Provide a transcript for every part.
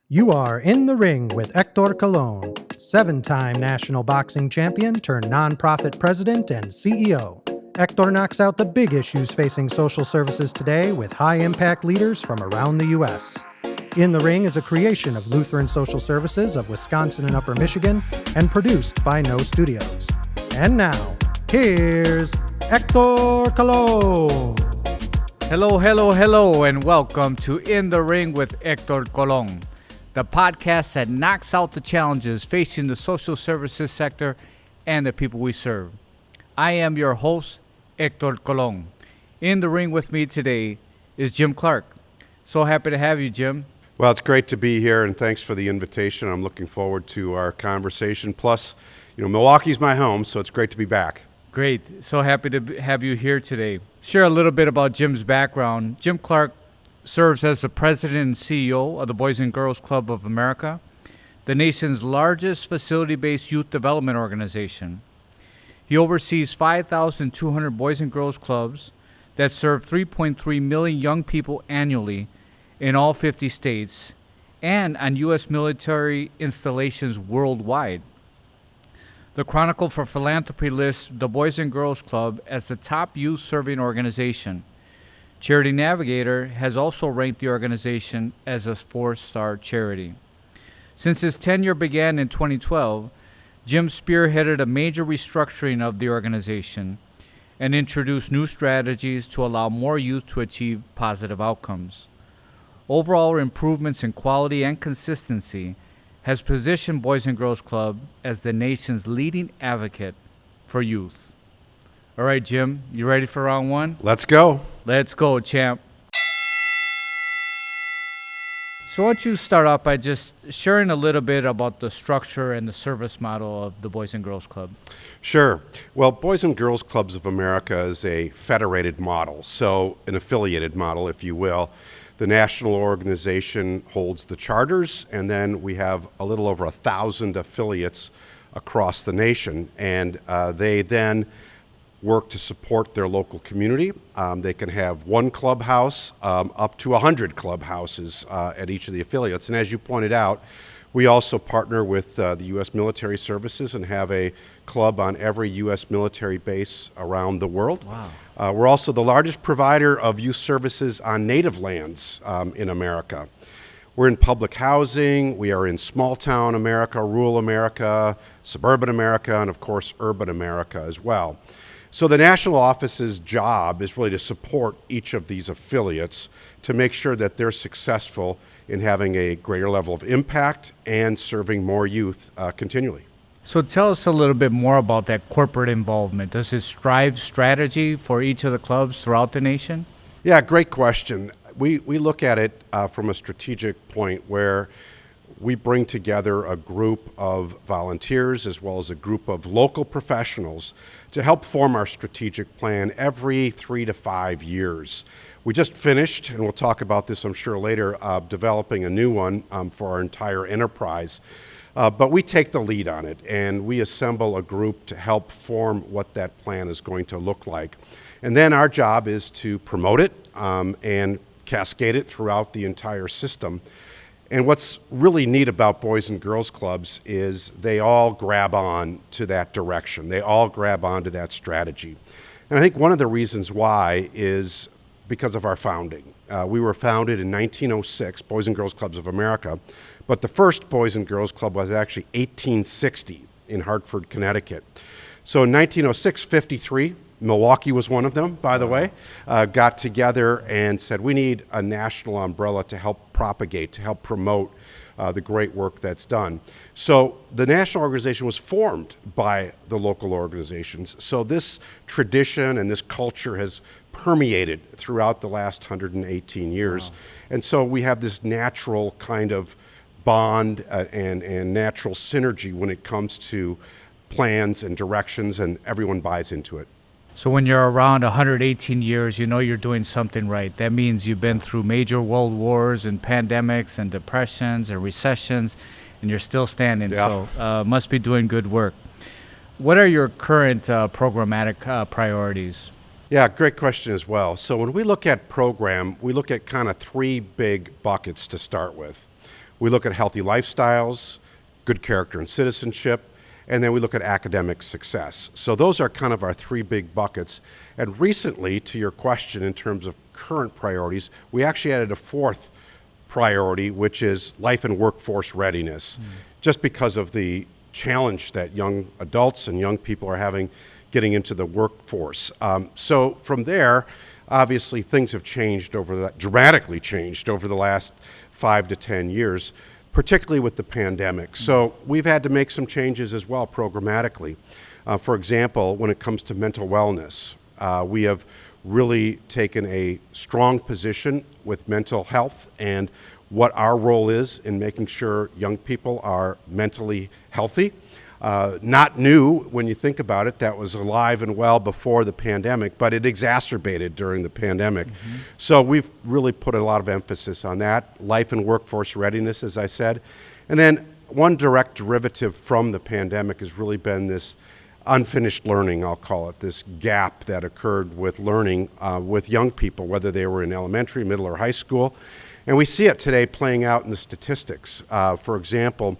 You are in the ring with Héctor Colon, 7-time national boxing champion turned nonprofit president and CEO. Héctor knocks out the big issues facing social services today with high-impact leaders from around the U.S. In the Ring is a creation of Lutheran Social Services of Wisconsin and Upper Michigan and produced by No Studios. And now, here's Héctor Colon. Hello, and welcome to In the Ring with Héctor Colon, the podcast that knocks out the challenges facing the social services sector and the people we serve. I am your host, Héctor Colon. In the ring with me today is Jim Clark. So happy to have you, Jim. Well, it's great to be here, and thanks for the invitation. I'm looking forward to our conversation. Plus, Milwaukee's my home, so it's great to be back. Great. So happy to have you here today. Share a little bit about Jim's background. Jim Clark serves as the president and CEO of the Boys and Girls Club of America, the nation's largest facility-based youth development organization. He oversees 5,200 Boys and Girls Clubs that serve 3.3 million young people annually in all 50 states and on U.S. military installations worldwide. The Chronicle for Philanthropy lists the Boys and Girls Club as the top youth-serving organization. Charity Navigator has also ranked the organization as a 4-star charity. Since his tenure began in 2012, Jim spearheaded a major restructuring of the organization and introduced new strategies to allow more youth to achieve positive outcomes. Overall improvements in quality and consistency has positioned Boys and Girls Club as the nation's leading advocate for youth. All right, Jim, you ready for round one? Let's go. Let's go, champ. So why don't you start off by just sharing a little bit about the structure and the service model of the Boys and Girls Club? Sure. Well, Boys and Girls Clubs of America is a federated model, so an affiliated model, if you will. The national organization holds the charters, and then we have a little over 1,000 affiliates across the nation, and they then work to support their local community. They can have one clubhouse up to 100 clubhouses at each of the affiliates. And as you pointed out, we also partner with the U.S. military services and have a club on every U.S. military base around the world. Wow. We're also the largest provider of youth services on native lands in America. We're in public housing, we are in small town America, rural America, suburban America, and of course urban America as well. So the national office's job is really to support each of these affiliates to make sure that they're successful in having a greater level of impact and serving more youth continually. So tell us a little bit more about that corporate involvement. Does it drive strategy for each of the clubs throughout the nation? Yeah, great question. We look at it from a strategic point where we bring together a group of volunteers as well as a group of local professionals to help form our strategic plan every 3 to 5 years. We just finished, and we'll talk about this I'm sure later, developing a new one for our entire enterprise. But we take the lead on it, and we assemble a group to help form what that plan is going to look like. And then our job is to promote it and cascade it throughout the entire system. And what's really neat about Boys and Girls Clubs is they all grab on to that direction. They all grab on to that strategy. And I think one of the reasons why is because of our founding. We were founded in 1906, Boys and Girls Clubs of America, but the first Boys and Girls Club was actually 1860 in Hartford, Connecticut. So in 1906, 53, Milwaukee was one of them, by the way, got together and said, we need a national umbrella to help propagate, to help promote the great work that's done. So the national organization was formed by the local organizations. So this tradition and this culture has permeated throughout the last 118 years. Wow. And so we have this natural kind of bond and natural synergy when it comes to plans and directions, and everyone buys into it. So when you're around 118 years, you know you're doing something right. That means you've been through major world wars and pandemics and depressions and recessions, and you're still standing. Yeah. So must be doing good work. What are your current programmatic priorities? Yeah, great question as well. So when we look at program, we look at kind of 3 big buckets to start with. We look at healthy lifestyles, good character and citizenship, and then we look at academic success. So those are kind of our three big buckets. And recently, to your question in terms of current priorities, we actually added a fourth priority, which is life and workforce readiness, just because of the challenge that young adults and young people are having getting into the workforce. So from there, obviously things have changed dramatically changed over the last 5 to 10 years, particularly with the pandemic. So we've had to make some changes as well programmatically. For example, when it comes to mental wellness, we have really taken a strong position with mental health and what our role is in making sure young people are mentally healthy. Not new when you think about it. That was alive and well before the pandemic, but it exacerbated during the pandemic. So we've really put a lot of emphasis on that. Life and workforce readiness, as I said. And then one direct derivative from the pandemic has really been this unfinished learning, I'll call it, this gap that occurred with learning with young people, whether they were in elementary, middle, or high school. And we see it today playing out in the statistics. For example,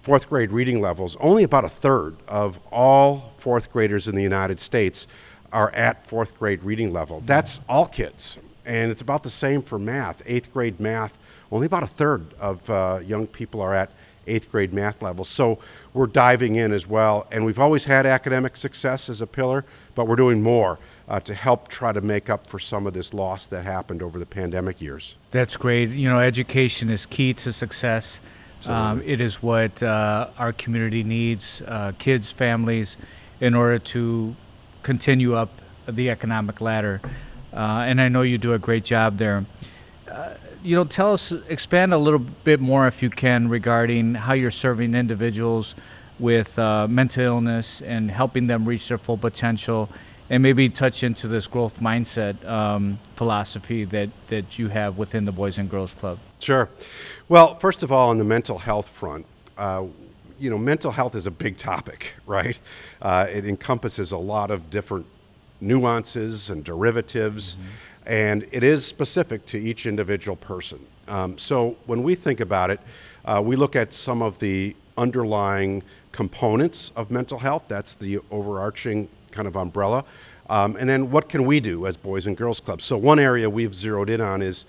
fourth grade reading levels, only about a third of all fourth graders in the United States are at fourth grade reading level. That's all kids. And it's about the same for math. Eighth grade math, only about a third of young people are at eighth grade math level. So we're diving in as well. And we've always had academic success as a pillar, but we're doing more to help try to make up for some of this loss that happened over the pandemic years. That's great. You know, education is key to success. It is what our community needs, kids, families, in order to continue up the economic ladder. And I know you do a great job there. Tell us, expand a little bit more if you can regarding how you're serving individuals with mental illness and helping them reach their full potential, and maybe touch into this growth mindset philosophy that you have within the Boys and Girls Club. Sure. Well, first of all, on the mental health front, mental health is a big topic, right? It encompasses a lot of different nuances and derivatives, and it is specific to each individual person. So when we think about it, we look at some of the underlying components of mental health. That's the overarching kind of umbrella. And then what can we do as Boys and Girls Clubs? So one area we've zeroed in on is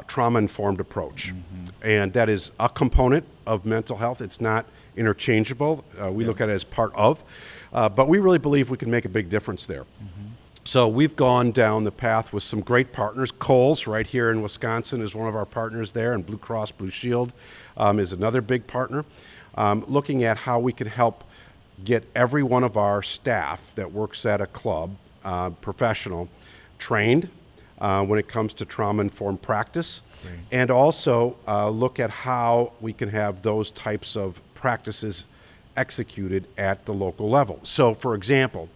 trauma-informed approach. And that is a component of mental health. It's not interchangeable. We look at it as part of. But we really believe we can make a big difference there. So we've gone down the path with some great partners. Kohl's right here in Wisconsin is one of our partners there, and Blue Cross Blue Shield is another big partner, looking at how we can help get every one of our staff that works at a club, professional, trained when it comes to trauma-informed practice, and also look at how we can have those types of practices executed at the local level. So, for example,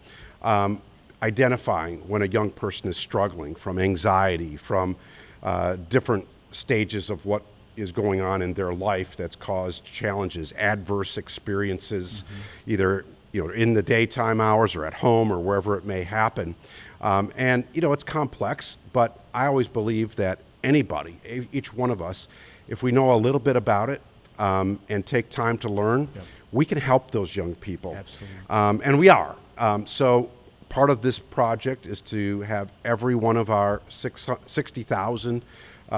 identifying when a young person is struggling from anxiety, from different stages of what is going on in their life that's caused challenges, adverse experiences, either in the daytime hours or at home or wherever it may happen. And it's complex, but I always believe that anybody, each one of us, if we know a little bit about it and take time to learn, we can help those young people. Absolutely. And we are. So part of this project is to have every one of our 60,000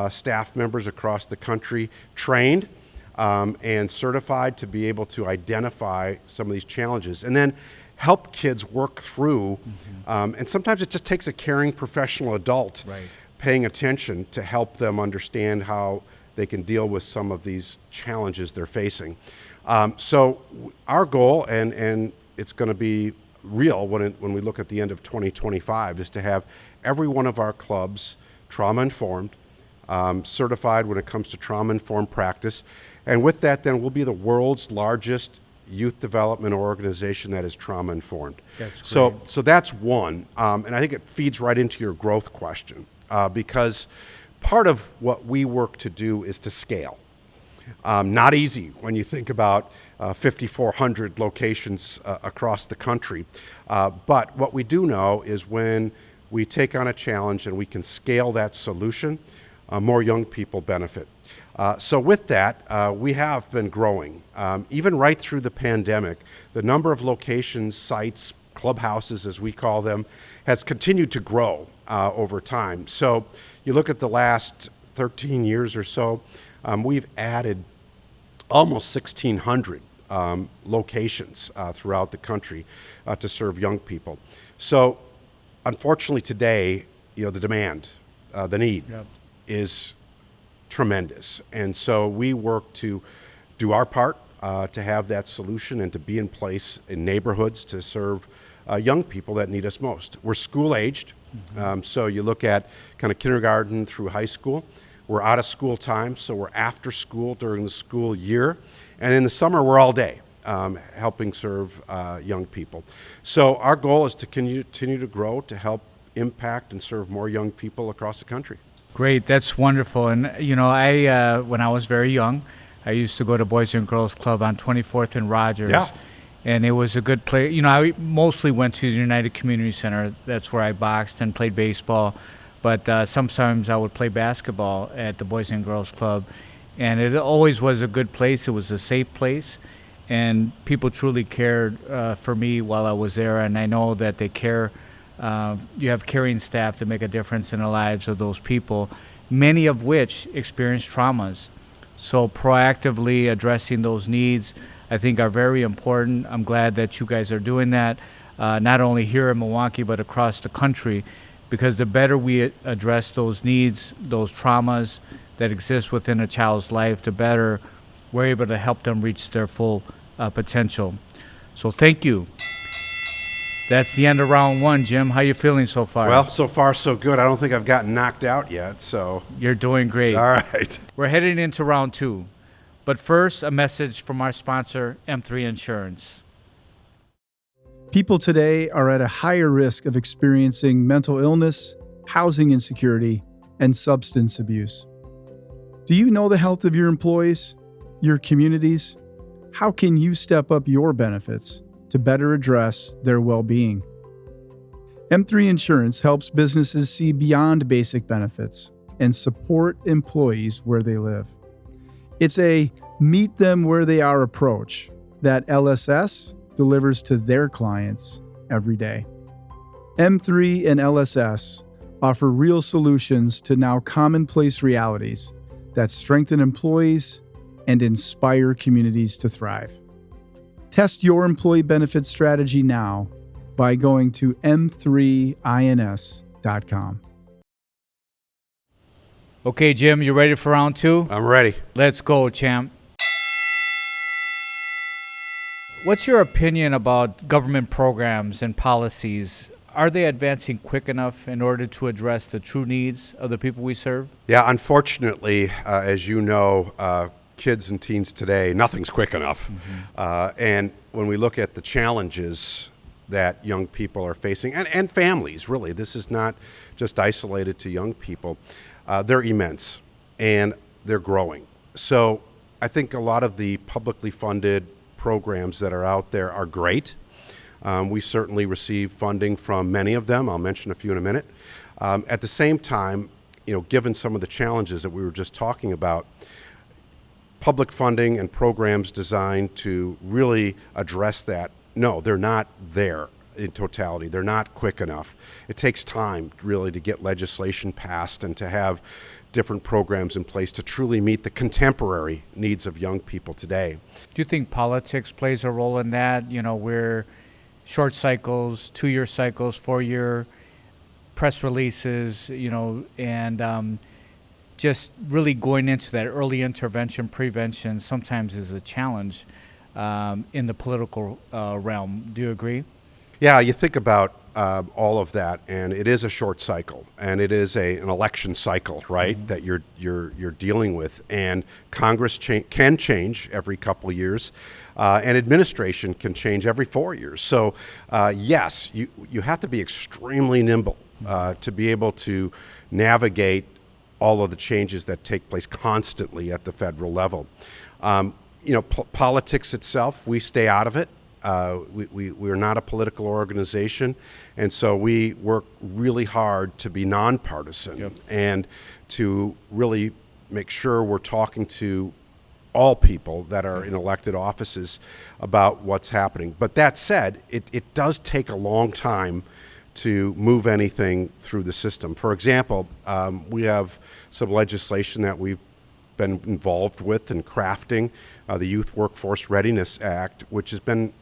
staff members across the country trained and certified to be able to identify some of these challenges and then help kids work through. And sometimes it just takes a caring professional adult paying attention to help them understand how they can deal with some of these challenges they're facing. So our goal, and it's going to be real when we look at the end of 2025, is to have every one of our clubs trauma-informed, certified when it comes to trauma-informed practice. And with that, then we'll be the world's largest youth development organization that is trauma-informed. That's great. So that's one. And I think it feeds right into your growth question because part of what we work to do is to scale. Not easy when you think about 5,400 locations across the country. But what we do know is when we take on a challenge and we can scale that solution, more young people benefit. So with that, we have been growing. Even right through the pandemic, the number of locations, sites, clubhouses as we call them, has continued to grow over time. So you look at the last 13 years or so, we've added almost 1,600 locations throughout the country to serve young people. So unfortunately today, the demand, the need is tremendous. And so we work to do our part to have that solution and to be in place in neighborhoods to serve young people that need us most. We're school-aged, so you look at kind of kindergarten through high school. We're out of school time, so we're after school during the school year. And in the summer, we're all day helping serve young people. So our goal is to continue to grow, to help impact and serve more young people across the country. Great, that's wonderful. And I when I was very young, I used to go to Boys and Girls Club on 24th and Rogers. Yeah. And it was a good place. I mostly went to the United Community Center. That's where I boxed and played baseball. But sometimes I would play basketball at the Boys and Girls Club. And it always was a good place. It was a safe place. And people truly cared for me while I was there. And I know that they care. You have caring staff to make a difference in the lives of those people, many of which experience traumas. So proactively addressing those needs, I think, are very important. I'm glad that you guys are doing that, not only here in Milwaukee, but across the country, because the better we address those needs, those traumas that exist within a child's life, the better we're able to help them reach their full potential. So thank you. That's the end of round one, Jim. How you feeling so far? Well, so far so good. I don't think I've gotten knocked out yet, so. You're doing great. All right. We're heading into round two. But first, a message from our sponsor, M3 Insurance. People today are at a higher risk of experiencing mental illness, housing insecurity, and substance abuse. Do you know the health of your employees, your communities? How can you step up your benefits to better address their well-being? M3 Insurance helps businesses see beyond basic benefits and support employees where they live. It's a meet them where they are approach that LSS delivers to their clients every day. M3 and LSS offer real solutions to now commonplace realities that strengthen employees and inspire communities to thrive. Test your employee benefit strategy now by going to m3ins.com. Okay, Jim, you ready for round two? I'm ready. Let's go, champ. What's your opinion about government programs and policies? Are they advancing quick enough in order to address the true needs of the people we serve? Yeah, unfortunately, as you know, kids and teens today, nothing's quick enough. And when we look at the challenges that young people are facing, and families, really, this is not just isolated to young people, they're immense and they're growing. So I think a lot of the publicly funded programs that are out there are great. We certainly receive funding from many of them. I'll mention a few in a minute. At the same time, given some of the challenges that we were just talking about, public funding and programs designed to really address that, no, they're not there in totality. They're not quick enough. It takes time really to get legislation passed and to have different programs in place to truly meet the contemporary needs of young people today. Do you think politics plays a role in that? We're short cycles, 2-year cycles, 4-year press releases, and just really going into that early intervention, prevention sometimes is a challenge in the political realm. Do you agree? Yeah, you think about all of that, and it is a short cycle, and it is an election cycle, right? That you're dealing with, and Congress can change every couple of years, and administration can change every 4 years. So, yes, you have to be extremely nimble to be able to navigate all of the changes that take place constantly at the federal level. Politics itself, we stay out of it. We're not a political organization, and so we work really hard to be nonpartisan and to really make sure we're talking to all people that are in elected offices about what's happening. But that said, it does take a long time to move anything through the system. For example, we have some legislation that we've been involved with in crafting, the Youth Workforce Readiness Act, which has been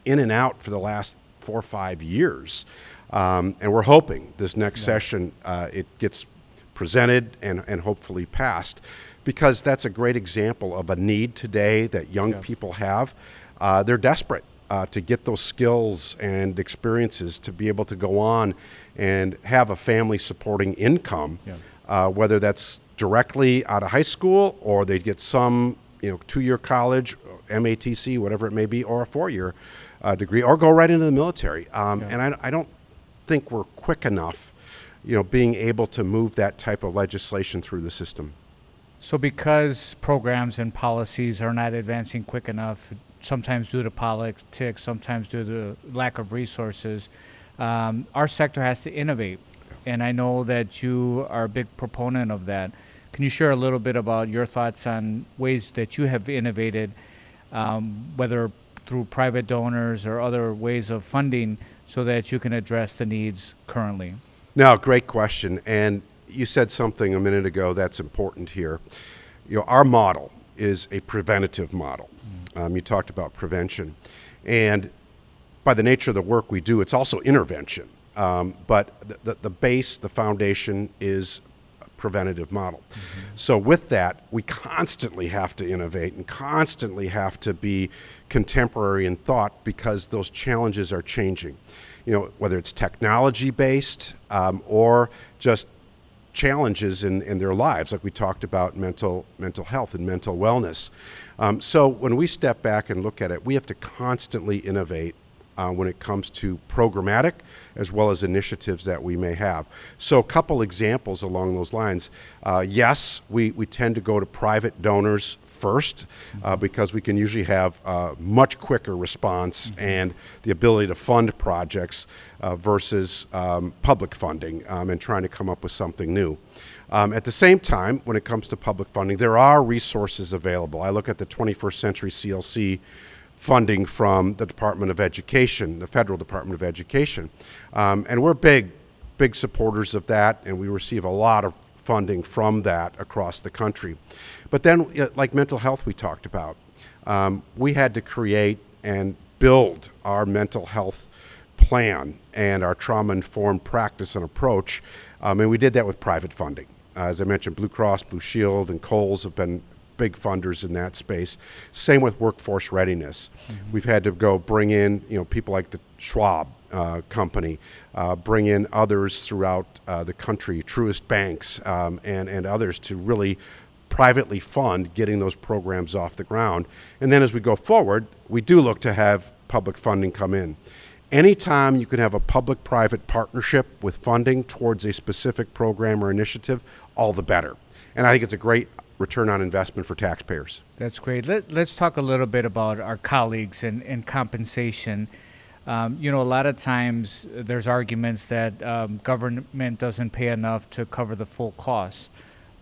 in and out for the last 4 or 5 years. And we're hoping this next session it gets presented and hopefully passed, because that's a great example of a need today that young people have. They're desperate to get those skills and experiences to be able to go on and have a family supporting income, whether that's directly out of high school or they get some 2-year college, MATC, whatever it may be, or a 4-year degree, or go right into the military. And I don't think we're quick enough, being able to move that type of legislation through the system. So because programs and policies are not advancing quick enough, sometimes due to politics, sometimes due to lack of resources, our sector has to innovate. And I know that you are a big proponent of that. Can you share a little bit about your thoughts on ways that you have innovated, whether through private donors or other ways of funding, so that you can address the needs currently? No, great question. And you said something a minute ago that's important here. Our model is a preventative model. You talked about prevention. And by the nature of the work we do, it's also intervention. But the base, the foundation is a preventative model. So with that, we constantly have to innovate and constantly have to be contemporary in thought, because those challenges are changing. Whether it's technology-based or just challenges in their lives, like we talked about mental health and mental wellness. So when we step back and look at it, we have to constantly innovate when it comes to programmatic as well as initiatives that we may have. So a couple examples along those lines. Yes, we tend to go to private donors first because we can usually have a much quicker response and the ability to fund projects versus public funding and trying to come up with something new. At the same time, when it comes to public funding, there are resources available. I look at the 21st Century CLC funding from the Department of Education, the Federal Department of Education. And we're big supporters of that, and we receive a lot of funding from that across the country. But then, like mental health we talked about, we had to create and build our mental health plan and our trauma-informed practice and approach, and we did that with private funding. As I mentioned, Blue Cross, Blue Shield, and Kohl's have been big funders in that space. Same with workforce readiness. We've had to go bring in people like the Schwab company, bring in others throughout the country, Truist Banks, and others to really privately fund getting those programs off the ground. And then as we go forward, we do look to have public funding come in. Anytime you can have a public-private partnership with funding towards a specific program or initiative, all the better. And I think it's a great return on investment for taxpayers. That's great. Let's talk a little bit about our colleagues and compensation. A lot of times there's arguments that government doesn't pay enough to cover the full costs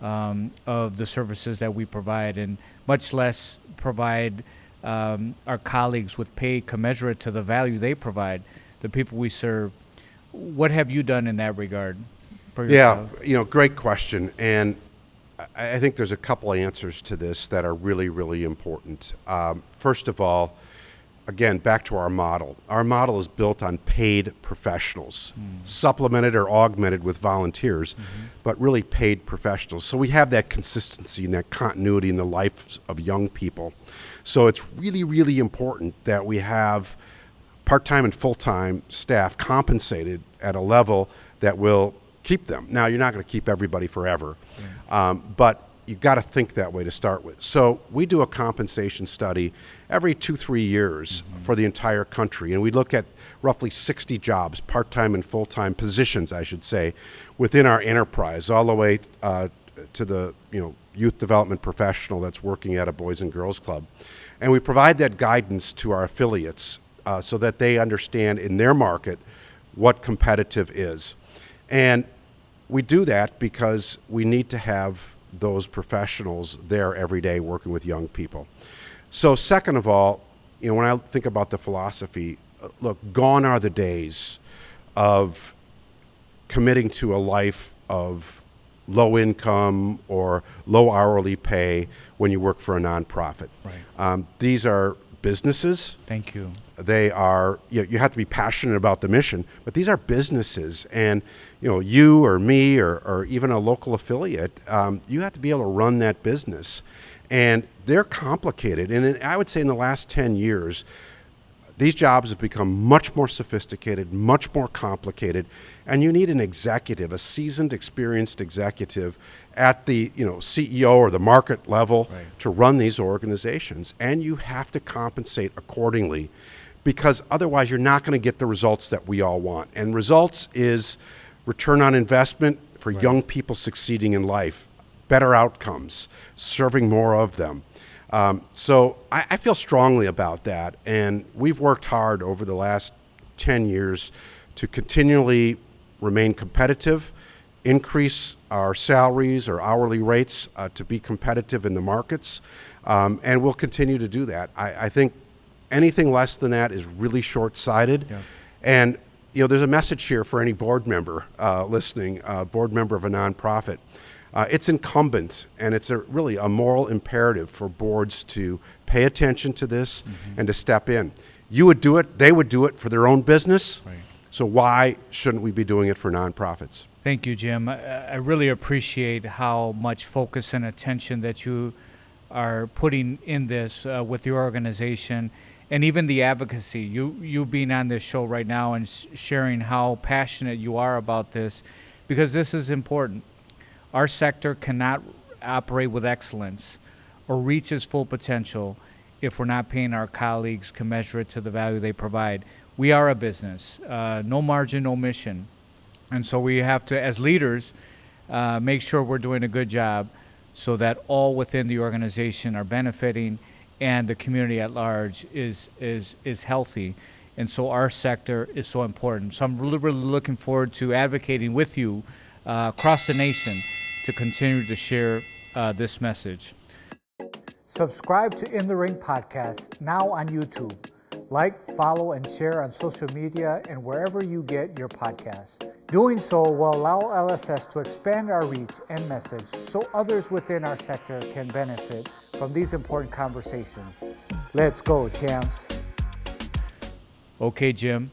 of the services that we provide, and much less provide our colleagues with pay commensurate to the value they provide, the people we serve. What have you done in that regard for yourself? Yeah, great question. And I think there's a couple of answers to this that are really, really important. First of all, again, back to our model. Our model is built on paid professionals, supplemented or augmented with volunteers, but really paid professionals. So we have that consistency and that continuity in the lives of young people. So it's really, really important that we have part-time and full-time staff compensated at a level that will keep them. Now, you're not going to keep everybody forever, but you've got to think that way to start with. So we do a compensation study every 2-3 years for the entire country, and we look at roughly 60 jobs, part-time and full-time positions, I should say, within our enterprise, all the way to the youth development professional that's working at a Boys and Girls Club. And we provide that guidance to our affiliates so that they understand in their market what competitive is. And we do that because we need to have those professionals there every day working with young people. So second of all, when I think about the philosophy, look, gone are the days of committing to a life of low income or low hourly pay when you work for a nonprofit. Right. These are businesses. Thank you. They are, you have to be passionate about the mission, but these are businesses. And, you or me or even a local affiliate, you have to be able to run that business. And they're complicated. And I would say in the last 10 years, these jobs have become much more sophisticated, much more complicated, and you need an executive, a seasoned, experienced executive at the CEO or the market level to run these organizations. And you have to compensate accordingly, because otherwise you're not going to get the results that we all want. And results is return on investment for young people succeeding in life, better outcomes, serving more of them. So I feel strongly about that, and we've worked hard over the last 10 years to continually remain competitive, increase our salaries or hourly rates to be competitive in the markets, and we'll continue to do that. I think anything less than that is really short-sighted. Yeah. And there's a message here for any board member listening, board member of a nonprofit. It's incumbent, and it's really a moral imperative for boards to pay attention to this and to step in. You would do it, they would do it for their own business, so why shouldn't we be doing it for nonprofits? Thank you, Jim. I really appreciate how much focus and attention that you are putting in this with your organization, and even the advocacy. You being on this show right now and sharing how passionate you are about this, because this is important. Our sector cannot operate with excellence or reach its full potential if we're not paying our colleagues commensurate to the value they provide. We are a business, no margin, no mission. And so we have to, as leaders, make sure we're doing a good job so that all within the organization are benefiting and the community at large is healthy. And so our sector is so important. So I'm really, really looking forward to advocating with you across the nation to continue to share this message. Subscribe to In the Ring Podcast now on YouTube. Like, follow, and share on social media and wherever you get your podcasts. Doing so will allow LSS to expand our reach and message so others within our sector can benefit from these important conversations. Let's go, champs. Okay, Jim,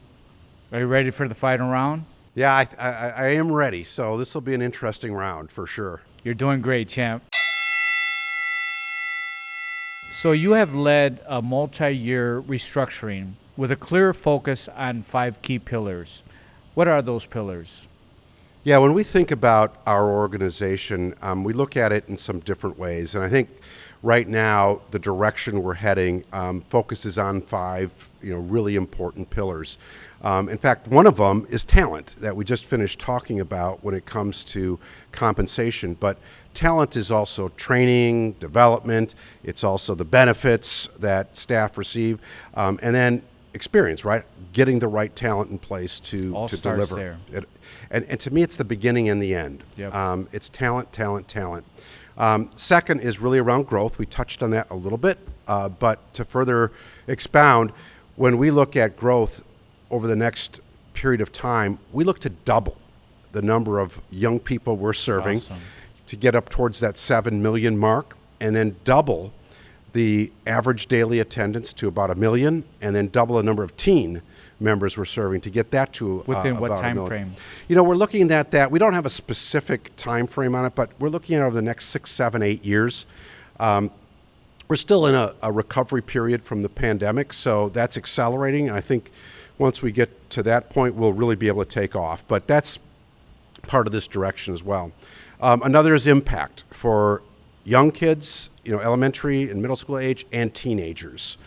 are you ready for the final round? Yeah, I am ready. So this will be an interesting round for sure. You're doing great, champ. So you have led a multi-year restructuring with a clear focus on 5 key pillars. What are those pillars? Yeah, when we think about our organization, we look at it in some different ways. And I think right now the direction we're heading focuses on 5 really important pillars. In fact, one of them is talent that we just finished talking about when it comes to compensation. But talent is also training, development. It's also the benefits that staff receive. And then experience, right? Getting the right talent in place to deliver. There. And to me, it's the beginning and the end. Yep. It's talent, talent, talent. Second is really around growth. We touched on that a little bit. But to further expound, when we look at growth over the next period of time, we look to double the number of young people we're serving to get up towards that 7 million mark, and then double the average daily attendance to about 1 million, and then double the number of teen members we're serving to get that to within what about time 1 million. frame? We're looking at that. We don't have a specific time frame on it, but we're looking at over the next 6, 7, 8 years. We're still in a recovery period from the pandemic, so that's accelerating. I think once we get to that point, we'll really be able to take off. But that's part of this direction as well. Another is impact for young kids, elementary and middle school age, and teenagers,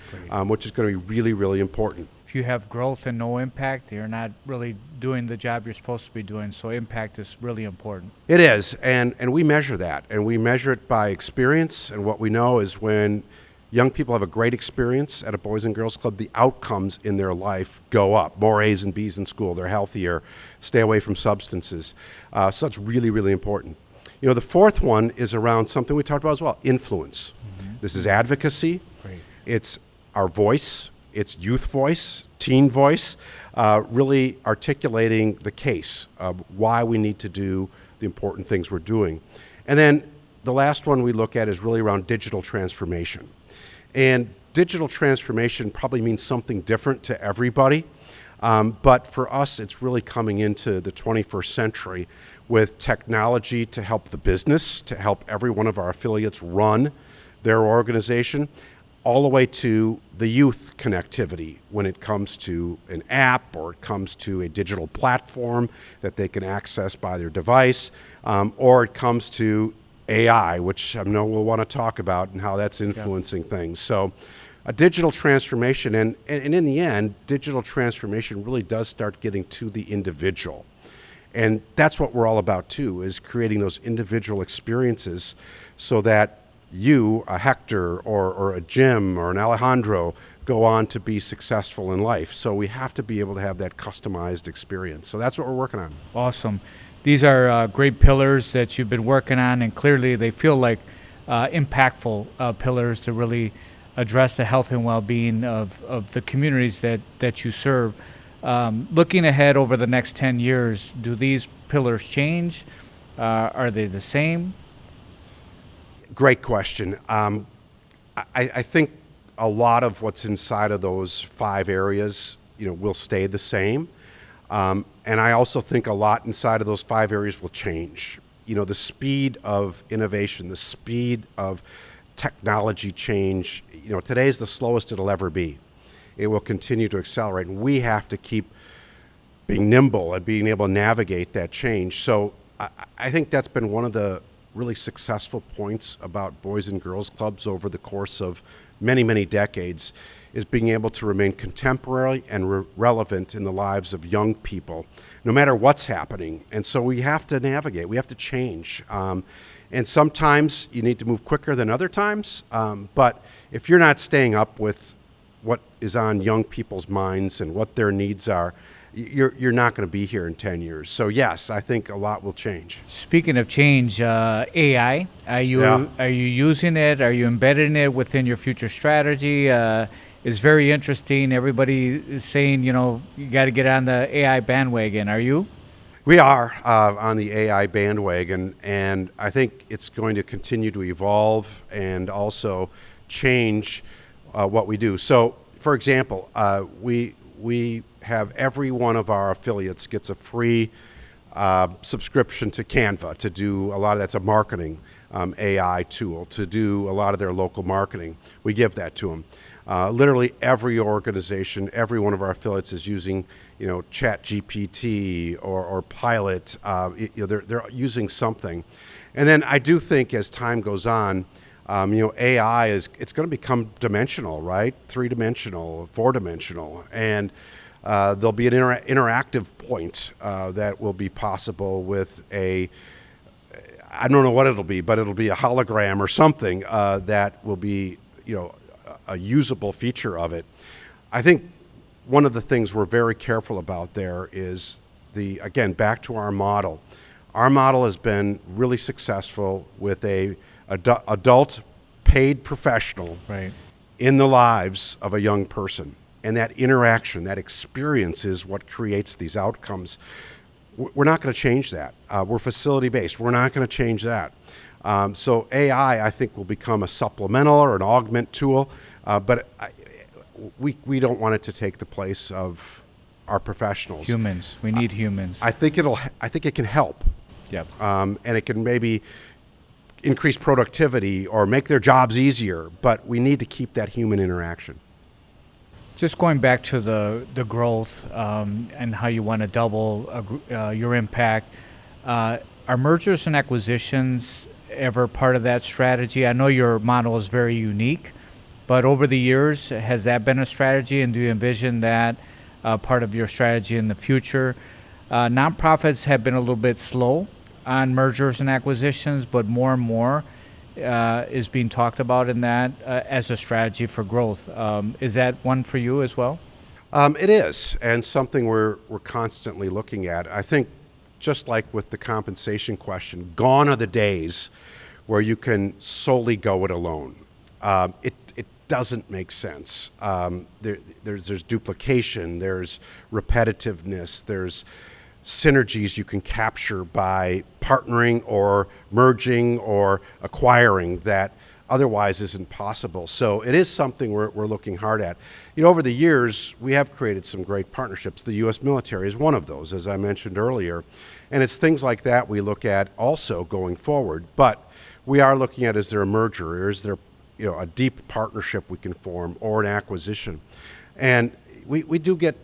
which is going to be really, really important. if you have growth and no impact, you're not really doing the job you're supposed to be doing. So impact is really important. It is, and we measure that, and we measure it by experience. And what we know is when young people have a great experience at a Boys and Girls Club, the outcomes in their life go up. More A's and B's in school, they're healthier, stay away from substances. So it's really, really important. You know, the fourth one is around something we talked about as well, influence. This is advocacy. Great. It's our voice. It's youth voice, teen voice, really articulating the case of why we need to do the important things we're doing. And then the last one we look at is really around digital transformation. And digital transformation probably means something different to everybody. But for us, it's really coming into the 21st century with technology to help the business, to help every one of our affiliates run their organization, all the way to the youth connectivity when it comes to an app or it comes to a digital platform that they can access by their device, or it comes to AI, which I know we'll want to talk about and how that's influencing things. So a digital transformation, and in the end, digital transformation really does start getting to the individual. And that's what we're all about too, is creating those individual experiences so that you, a Hector or a Jim or an Alejandro, go on to be successful in life. So we have to be able to have that customized experience. So that's what we're working on. Awesome. These are great pillars that you've been working on, and clearly they feel like impactful pillars to really address the health and well-being of the communities that you serve. Looking ahead over the next 10 years, do these pillars change? Are they the same? Great question. I think a lot of what's inside of those 5 areas, will stay the same. And I also think a lot inside of those 5 areas will change. The speed of innovation, the speed of technology change, today is the slowest it'll ever be. It will continue to accelerate, and we have to keep being nimble and being able to navigate that change. So I think that's been one of the really successful points about Boys and Girls Clubs over the course of many, many decades, is being able to remain contemporary and relevant in the lives of young people, no matter what's happening. And so we have to navigate, we have to change. And sometimes you need to move quicker than other times, but if you're not staying up with what is on young people's minds and what their needs are, you're not going to be here in 10 years. So yes, I think a lot will change. Speaking of change, AI, are you using it? Are you embedding it within your future strategy? It's very interesting. Everybody is saying, you got to get on the AI bandwagon. Are you? We are on the AI bandwagon, and I think it's going to continue to evolve and also change what we do. So, for example, we have every one of our affiliates gets a free subscription to Canva to do a lot of that's a marketing AI tool to do a lot of their local marketing. We give that to them. Literally every organization, every one of our affiliates is using, Chat GPT or Pilot. They're using something. And then I do think as time goes on, AI it's going to become dimensional, right? 3-dimensional, 4-dimensional, and there'll be an interactive point that will be possible with I don't know what it'll be, but it'll be a hologram or something that will be, a usable feature of it. I think one of the things we're very careful about there is again, back to our model. Our model has been really successful with a adult paid professional in the lives of a young person. And that interaction, that experience is what creates these outcomes. We're not going to change that. We're facility-based. We're not going to change that. So AI, I think, will become a supplemental or an augment tool, but we don't want it to take the place of our professionals. Humans. We need humans. I think it can help. Yep. And it can maybe increase productivity or make their jobs easier, but we need to keep that human interaction. Just going back to the growth and how you want to double your impact, are mergers and acquisitions ever part of that strategy? I know your model is very unique, But over the years, has that been a strategy, and do you envision that part of your strategy in the future? Nonprofits have been a little bit slow on mergers and acquisitions, but more and more is being talked about in that as a strategy for growth. Is that one for you as well? It is, and something we're constantly looking at. I think just like with the compensation question, gone are the days where you can solely go it alone. It doesn't make sense. There's duplication, there's repetitiveness, there's synergies you can capture by partnering or merging or acquiring that otherwise isn't possible. So it is something we're looking hard at. Over the years, we have created some great partnerships. The U.S. military is one of those, as I mentioned earlier. And it's things like that we look at also going forward. But we are looking at, is there a merger, or is there a deep partnership we can form, or an acquisition? And we do get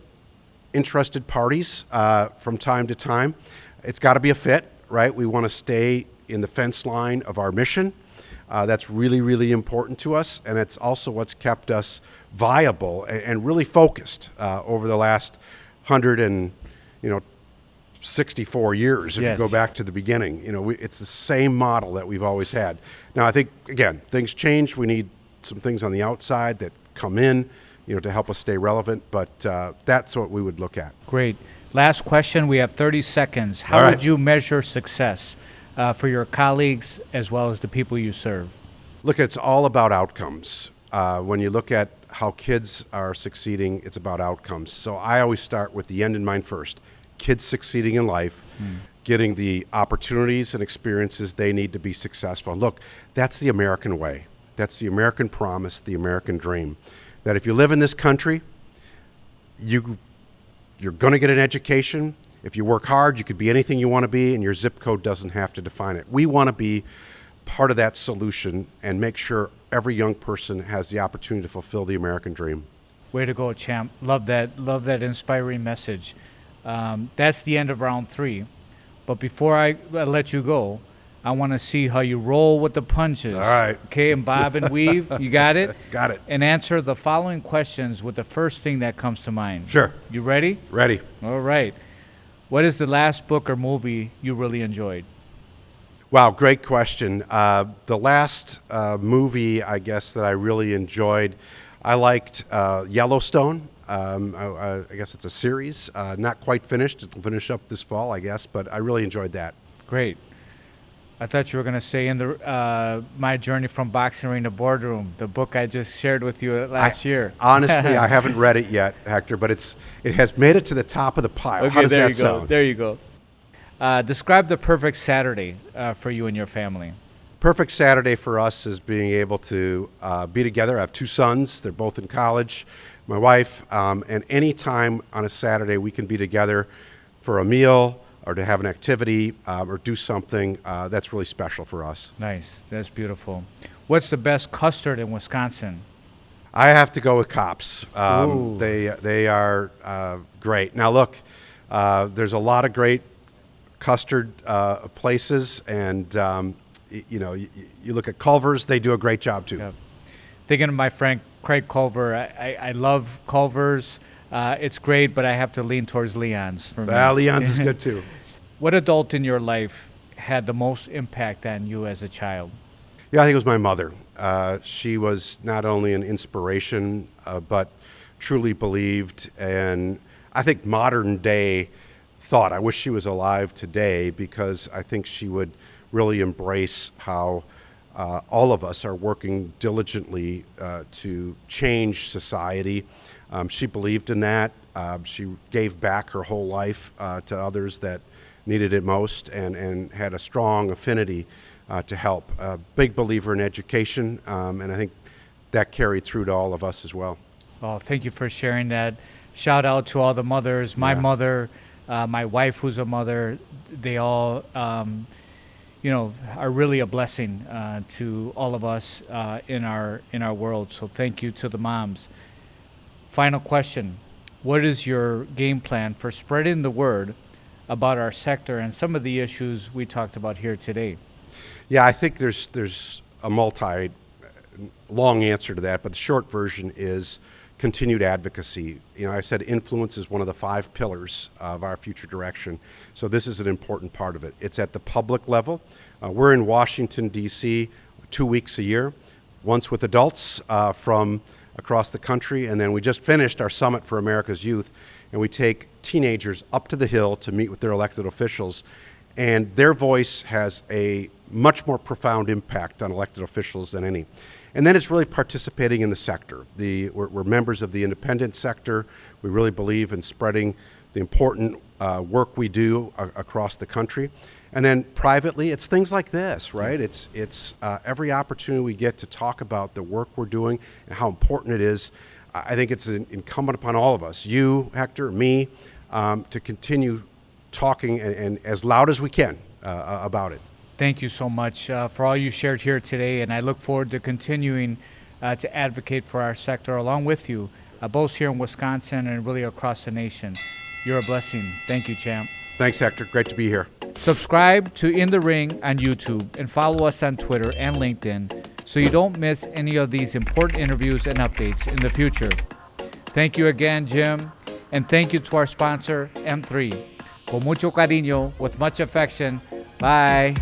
interested parties from time to time. It's got to be a fit, right? We want to stay in the fence line of our mission. That's really, really important to us, and it's also what's kept us viable and really focused over the last 164 years. If Yes. you go back to the beginning, it's the same model that we've always had. Now, I think again, things change. We need some things on the outside that come in, to help us stay relevant. But that's what we would look at. Great. Last question. We have 30 seconds. How All right. would you measure success for your colleagues as well as the people you serve? Look, it's all about outcomes. When you look at how kids are succeeding, it's about outcomes. So I always start with the end in mind first. Kids succeeding in life, getting the opportunities and experiences they need to be successful. And look, that's the American way. That's the American promise, the American dream. That if you live in this country, you're going to get an education. If you work hard, you could be anything you want to be, and your zip code doesn't have to define it. We want to be part of that solution and make sure every young person has the opportunity to fulfill the American dream. Way to go, champ. Love that inspiring message. That's the end of round 3. But before I let you go, I want to see how you roll with the punches. All right. Okay, and bob and weave. You got it? Got it. And answer the following questions with the first thing that comes to mind. Sure. You ready? Ready. All right. What is the last book or movie you really enjoyed? Wow, great question. The last movie, I guess, that I really enjoyed, I liked Yellowstone. I guess it's a series, not quite finished. It'll finish up this fall, I guess, but I really enjoyed that. Great. I thought you were going to say in the My Journey from Boxing Ring to Boardroom, the book I just shared with you last year. Honestly, I haven't read it yet, Hector, but it has made it to the top of the pile. Okay, How does there that you go. sound? There you go. Describe the perfect Saturday for you and your family. Perfect Saturday for us is being able to be together. I have 2 sons. They're both in college. My wife, and any time on a Saturday we can be together for a meal or to have an activity or do something that's really special for us. Nice. That's beautiful. What's the best custard in Wisconsin? I have to go with Kopp's. Ooh. They are great. Now look, there's a lot of great custard places, and you look at Culver's, they do a great job too. Yep. Thinking of my friend Craig Culver, I love Culver's. It's great, but I have to lean towards Leon's. For me. Leon's is good too. What adult in your life had the most impact on you as a child? Yeah, I think it was my mother. She was not only an inspiration, but truly believed, and I think modern day thought. I wish she was alive today, because I think she would really embrace how all of us are working diligently to change society. She believed in that. She gave back her whole life to others that needed it most, and had a strong affinity to help. A big believer in education, and I think that carried through to all of us as well. Oh, thank you for sharing that. Shout out to all the mothers. My mother, my wife, who's a mother. They all, are really a blessing to all of us in our world. So thank you to the moms. Final question: what is your game plan for spreading the word about our sector and some of the issues we talked about here today? Yeah, I think there's a multi long answer to that, but the short version is continued advocacy. I said influence is one of the 5 pillars of our future direction. So this is an important part of it. It's at the public level. We're in Washington, D.C. 2 weeks a year, once with adults from across the country, and then we just finished our Summit for America's Youth, and we take teenagers up to the Hill to meet with their elected officials, and their voice has a much more profound impact on elected officials than any. And then it's really participating in the sector. We're members of the independent sector. We really believe in spreading the important work we do across the country. And then privately, it's things like this, right? It's every opportunity we get to talk about the work we're doing and how important it is. I think it's incumbent upon all of us, you, Hector, me, to continue talking and as loud as we can about it. Thank you so much for all you shared here today, and I look forward to continuing to advocate for our sector along with you, both here in Wisconsin and really across the nation. You're a blessing. Thank you, champ. Thanks, Hector. Great to be here. Subscribe to In the Ring on YouTube and follow us on Twitter and LinkedIn so you don't miss any of these important interviews and updates in the future. Thank you again, Jim, and thank you to our sponsor, M3. Con mucho cariño, with much affection. Bye.